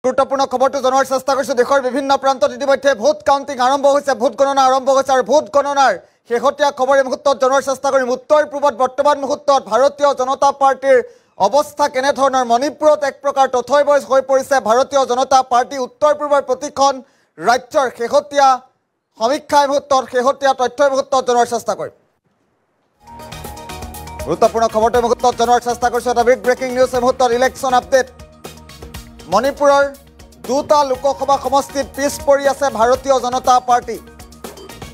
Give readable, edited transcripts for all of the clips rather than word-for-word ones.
গুৰুত্বপূৰ্ণ খবৰটো জনোৱাৰ চেষ্টা কৰিছোঁ। দেশৰ বিভিন্ন প্ৰান্তত ইতিমধ্যে ভোট কাউণ্টিং আৰম্ভ হৈছে, ভোট গণনা আৰম্ভ হৈছে আৰু ভোট গণনাৰ শেহতীয়া খবৰ এই মুহূৰ্তত জনোৱাৰ চেষ্টা কৰিম। উত্তৰ পূবত বৰ্তমান মুহূৰ্তত ভাৰতীয় জনতা পাৰ্টিৰ অৱস্থা কেনেধৰণৰ? মণিপুৰত এক প্ৰকাৰ তথৈবচ হৈ পৰিছে ভাৰতীয় জনতা পাৰ্টি। উত্তৰ পূবৰ প্ৰতিখন ৰাজ্যৰ শেহতীয়া সমীক্ষা এই মুহূৰ্তত, শেহতীয়া তথ্য এই মুহূৰ্তত জনোৱাৰ চেষ্টা কৰিম। গুৰুত্বপূৰ্ণ খবৰটো এই মুহূৰ্তত জনোৱাৰ চেষ্টা কৰিছোঁ। এটা বিগ ব্ৰেকিং নিউজ এই মুহূৰ্তত, ইলেকশ্যন আপডেট। মণিপুৰৰ দুটা লোকসভা সমষ্টিত পিছ পৰি আছে ভাৰতীয় জনতা পাৰ্টি।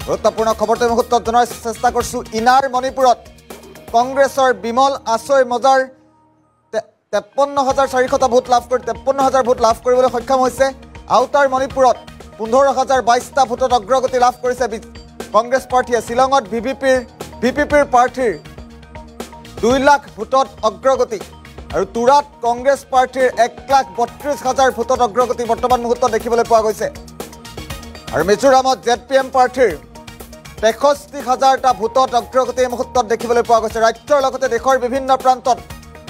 গুৰুত্বপূৰ্ণ খবৰটো এই মুহূৰ্তত জনোৱাৰ চেষ্টা কৰিছোঁ। ইনাৰ মণিপুৰত কংগ্ৰেছৰ বিমল আছৈ মজাৰ 53,400টা ভোট লাভ কৰি 53,000 ভোট লাভ কৰিবলৈ সক্ষম হৈছে। আউটাৰ মণিপুৰত 15,022টা ভোটত অগ্ৰগতি লাভ কৰিছে কংগ্ৰেছ পাৰ্টীয়ে। শ্বিলঙত ভিপিপিৰ প্ৰাৰ্থীৰ 2 লাখ ভোটত অগ্ৰগতি আৰু তুৰাত কংগ্ৰেছ পাৰ্টীৰ 1,32,000 ভোটত অগ্ৰগতি বৰ্তমান মুহূৰ্তত দেখিবলৈ পোৱা গৈছে। আৰু মিজোৰামত ZPM প্ৰাৰ্থীৰ 63,000টা ভোটত অগ্ৰগতি এই মুহূৰ্তত দেখিবলৈ পোৱা গৈছে। ৰাজ্যৰ লগতে দেশৰ বিভিন্ন প্ৰান্তত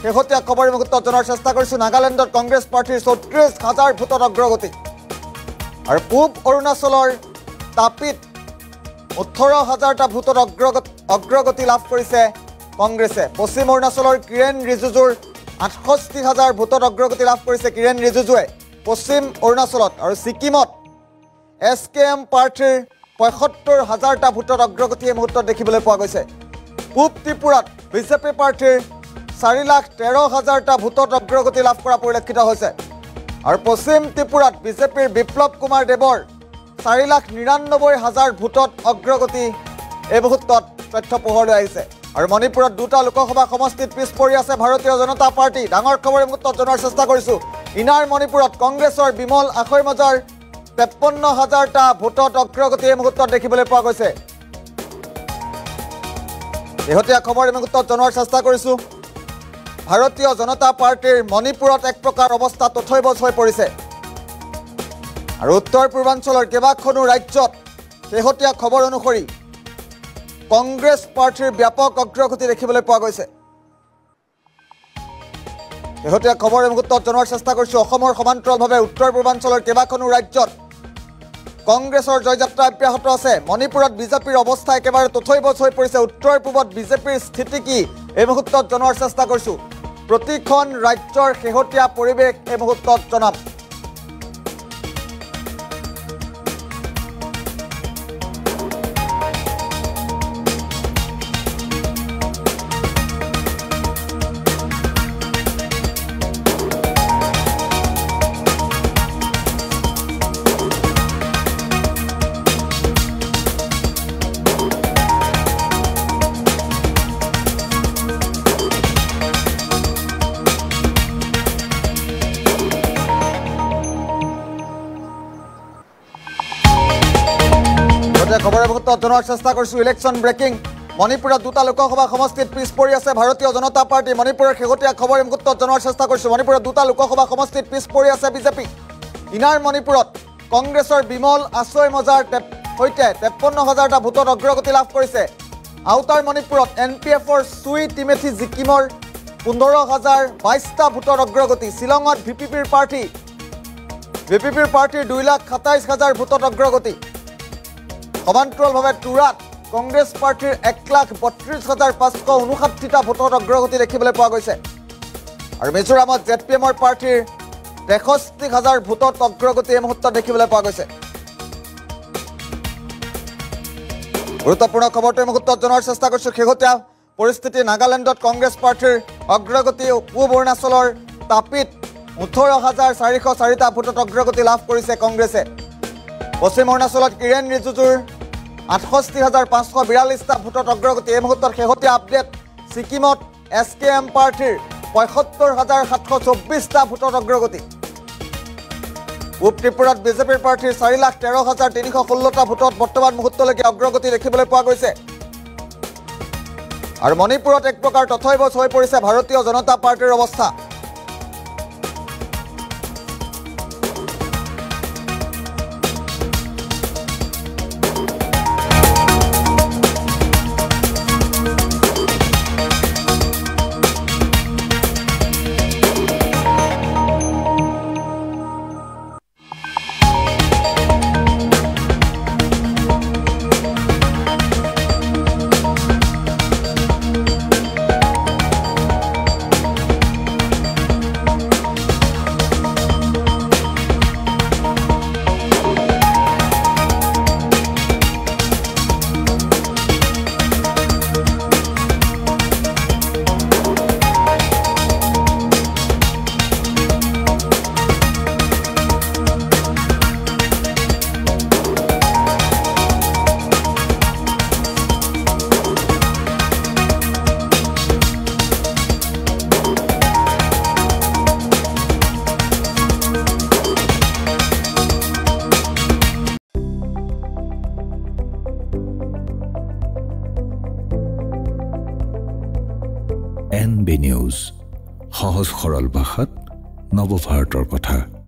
শেহতীয়া খবৰ এই মুহূৰ্তত জনাৰ চেষ্টা কৰিছোঁ। নাগালেণ্ডত কংগ্ৰেছ পাৰ্টীৰ 34,000 ভোটত অগ্ৰগতি আৰু পূব অৰুণাচলৰ তাপিত 18,000টা ভোটত অগ্ৰগতি লাভ কৰিছে কংগ্ৰেছে। পশ্চিম অৰুণাচলৰ কিৰেণ ৰিজিজুৰ 68,000 ভোটত অগ্ৰগতি লাভ কৰিছে কিৰেণ ৰিজিজুৱে পশ্চিম অৰুণাচলত। আৰু ছিকিমত SKM প্ৰাৰ্থীৰ 75,000টা ভোটত অগ্ৰগতি এই মুহূৰ্তত দেখিবলৈ পোৱা গৈছে। পূব ত্ৰিপুৰাত বিজেপি প্ৰাৰ্থীৰ 4,13,000টা ভোটত অগ্ৰগতি লাভ কৰা পৰিলক্ষিত হৈছে। আৰু পশ্চিম ত্ৰিপুৰাত বিজেপিৰ বিপ্লৱ কুমাৰ দেৱৰ 4,99,000 ভোটত অগ্ৰগতি এই মুহূৰ্তত তথ্য পোহৰলৈ আহিছে। আৰু মণিপুৰত দুটা লোকসভা সমষ্টিত পিছ পৰি আছে ভাৰতীয় জনতা পাৰ্টি। ডাঙৰ খবৰ এই মুহূৰ্তত জনোৱাৰ চেষ্টা কৰিছোঁ। ইনাৰ মণিপুৰত কংগ্ৰেছৰ বিমল আখৈ মজাৰ 53,000টা ভোটত অগ্ৰগতি এই মুহূৰ্তত দেখিবলৈ পোৱা গৈছে। শেহতীয়া খবৰ এই মুহূৰ্তত জনোৱাৰ চেষ্টা কৰিছোঁ। ভাৰতীয় জনতা পাৰ্টিৰ মণিপুৰত এক প্ৰকাৰ অৱস্থা তথৈবচ হৈ পৰিছে। আৰু উত্তৰ পূৰ্বাঞ্চলৰ কেইবাখনো ৰাজ্যত শেহতীয়া খবৰ অনুসৰি কংগ্ৰেছ পাৰ্টিৰ ব্যাপক অগ্ৰগতি দেখিবলৈ পোৱা গৈছে। শেহতীয়া খবৰ এই মুহূৰ্তত জনোৱাৰ চেষ্টা কৰিছোঁ। অসমৰ সমান্তৰালভাৱে উত্তৰ পূৰ্বাঞ্চলৰ কেইবাখনো ৰাজ্যত কংগ্ৰেছৰ জয়যাত্ৰা অব্যাহত আছে। মণিপুৰত বিজেপিৰ অৱস্থা একেবাৰে তথৈবচ হৈ পৰিছে। উত্তৰ পূবত বিজেপিৰ স্থিতি কি এই মুহূৰ্তত জনোৱাৰ চেষ্টা কৰিছোঁ। প্ৰতিখন ৰাজ্যৰ শেহতীয়া পৰিৱেশ এই মুহূৰ্তত জনাম। খবৰৰ মুহূৰ্তত জনোৱাৰ চেষ্টা কৰিছোঁ। Election breaking. মণিপুৰত দুটা লোকসভা সমষ্টিত পিছ পৰি আছে ভাৰতীয় জনতা পাৰ্টি। মণিপুৰৰ শেহতীয়া খবৰ এই মুহূৰ্তত জনোৱাৰ চেষ্টা কৰিছোঁ। মণিপুৰত দুটা লোকসভা সমষ্টিত পিছ পৰি আছে বিজেপি। ইনাৰ মণিপুৰত কংগ্ৰেছৰ বিমল আছৈ মজাৰ সৈতে 53,000টা ভোটত অগ্ৰগতি লাভ কৰিছে। আউটাৰ মণিপুৰত NPFৰ চুই টিমেথি ছিকিমৰ 15,022টা ভোটত অগ্ৰগতি। শ্বিলঙত ভিপিপিৰ প্ৰাৰ্থীৰ 2,27,000 ভোটত অগ্ৰগতি। সমান্তৰালভাৱে তুৰাত কংগ্ৰেছ পাৰ্টীৰ 1,32,559টা ভোটত অগ্ৰগতি দেখিবলৈ পোৱা গৈছে। আৰু মিজোৰামত ZPMৰ প্ৰাৰ্থীৰ 63,000 ভোটত অগ্ৰগতি এই মুহূৰ্তত দেখিবলৈ পোৱা গৈছে। গুৰুত্বপূৰ্ণ খবৰটো এই মুহূৰ্তত জনোৱাৰ চেষ্টা কৰিছোঁ। শেহতীয়া পৰিস্থিতি। নাগালেণ্ডত কংগ্ৰেছ প্ৰাৰ্থীৰ অগ্ৰগতি। পূব অৰুণাচলৰ তাপিত 18,404টা ভোটত অগ্ৰগতি লাভ কৰিছে কংগ্ৰেছে। পশ্চিম অৰুণাচলত কিৰেণ ৰিজিজুৰ 68,542টা ভোটত অগ্ৰগতি এই মুহূৰ্তত শেহতীয়া আপডেট। ছিকিমত SKM প্ৰাৰ্থীৰ 75,724টা ভোটত অগ্ৰগতি। পূব ত্ৰিপুৰাত বিজেপিৰ প্ৰাৰ্থীৰ 4,13,316টা ভোটত বৰ্তমান মুহূৰ্তলৈকে অগ্ৰগতি দেখিবলৈ পোৱা গৈছে। আৰু মণিপুৰত এক প্ৰকাৰ তথৈবচ হৈ পৰিছে ভাৰতীয় জনতা পাৰ্টিৰ অৱস্থা। সহজ সৰল ভাষাত নৱভাৰতৰ কথা।